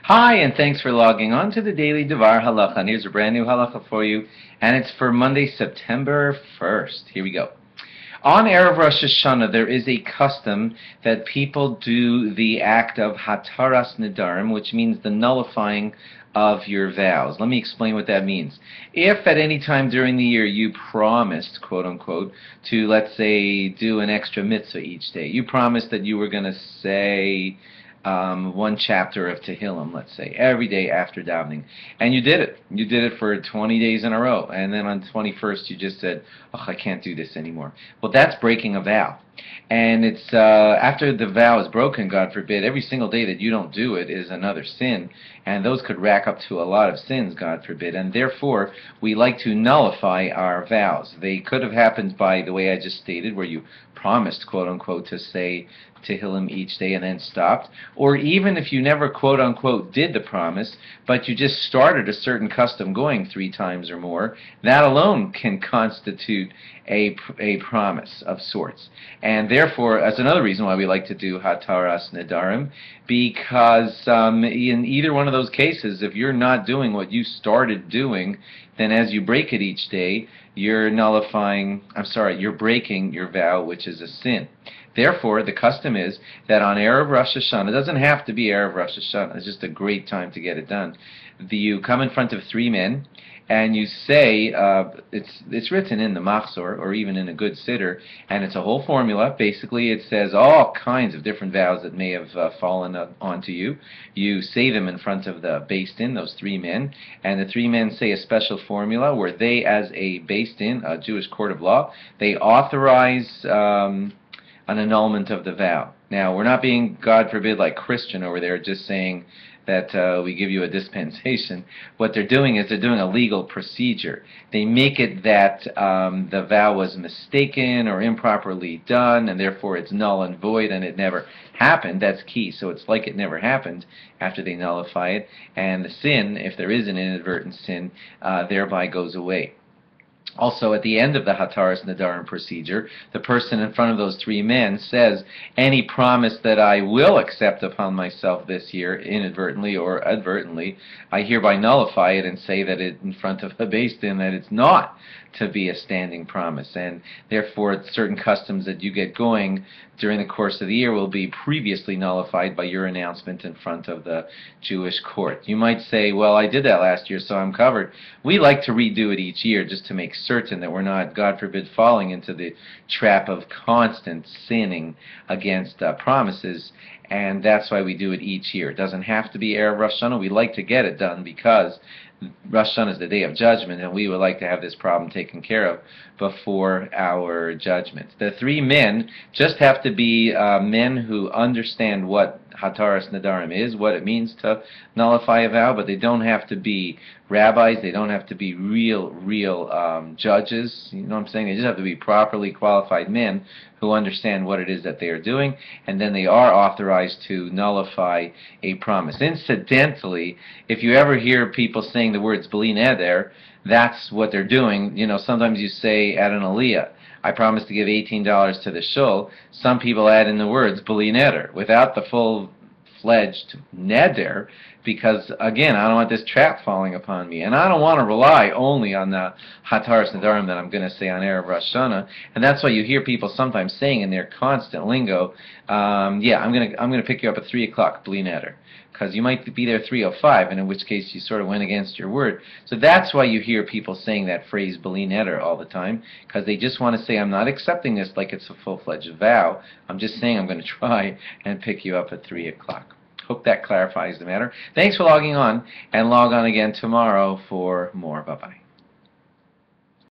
Hi, and thanks for logging on to the Daily DVAR Halacha. And here's a brand new halacha for you, and it's for Monday, September 1st. Here we go. On Erev Rosh Hashanah, there is a custom that people do the act of hataras nedarim, which means the nullifying of your vows. Let me explain what that means. If at any time during the year you promised, quote unquote, to, let's say, do an extra mitzvah each day, you promised that you were going to say one chapter of Tehillim, let's say, every day after davening, and you did it. You did it for 20 days in a row, and then on 21st you just said, "Oh, I can't do this anymore." Well, that's breaking a vow, and it's after the vow is broken, God forbid, every single day that you don't do it is another sin, and those could rack up to a lot of sins, God forbid, and therefore we like to nullify our vows. They could have happened by the way I just stated, where you promised, quote unquote, to say Tehillim each day and then stopped, or even if you never, quote unquote, did the promise, but you just started a certain custom going 3 times or more, that alone can constitute a promise of sorts. And therefore, that's another reason why we like to do hataras nedarim, because in either one of those cases, if you're not doing what you started doing, then as you break it each day, you're you're breaking your vow, which is a sin. Therefore, the custom is that on Erev Rosh Hashanah, it doesn't have to be Erev Rosh Hashanah, it's just a great time to get it done. You come in front of 3 men, and you say, it's written in the Machzor, or even in a good siddur, and it's a whole formula. Basically, it says all kinds of different vows that may have fallen onto you. You say them in front of the Beis Din, those 3 men, and the 3 men say a special formula where they, as a Beis Din, a Jewish court of law, they authorize an annulment of the vow. Now, we're not being, God forbid, like Christian over there, just saying that we give you a dispensation. What they're doing is they're doing a legal procedure. They make it that the vow was mistaken or improperly done, and therefore it's null and void, and it never happened. That's key. So it's like it never happened after they nullify it, and the sin, if there is an inadvertent sin, thereby goes away. Also, at the end of the hataras nedarim procedure, the person in front of those 3 men says, any promise that I will accept upon myself this year, inadvertently or advertently, I hereby nullify it and say that it in front of the Beis Din that it's not to be a standing promise, and therefore certain customs that you get going during the course of the year will be previously nullified by your announcement in front of the Jewish court. You might say, well, I did that last year, so I'm covered. We like to redo it each year just to make certain that we're not, God forbid, falling into the trap of constant sinning against promises, and that's why we do it each year. It doesn't have to be Erev Rosh Hashanah. We like to get it done because Rosh Hashanah is the day of judgment, and we would like to have this problem taken care of before our judgment. The 3 men just have to be men who understand what hataras nedarim is, what it means to nullify a vow, but they don't have to be rabbis, they don't have to be real judges, you know what I'm saying? They just have to be properly qualified men who understand what it is that they are doing, and then they are authorized to nullify a promise. Incidentally, if you ever hear people saying the words bli neder, that's what they're doing. You know, sometimes you say at an aliyah, I promise to give $18 to the shul. Some people add in the words bli neder without the full-fledged neder, because again, I don't want this trap falling upon me, and I don't want to rely only on the hataras nedarim that I'm going to say on Erev Rosh Hashanah, and that's why you hear people sometimes saying in their constant lingo, yeah, I'm going to pick you up at 3 o'clock, bli neder, because you might be there 3:05, and in which case you sort of went against your word. So that's why you hear people saying that phrase bli neder all the time, because they just want to say, I'm not accepting this like it's a full-fledged vow. I'm just saying I'm going to try and pick you up at 3 o'clock. Hope that clarifies the matter. Thanks for logging on, and log on again tomorrow for more. Bye-bye.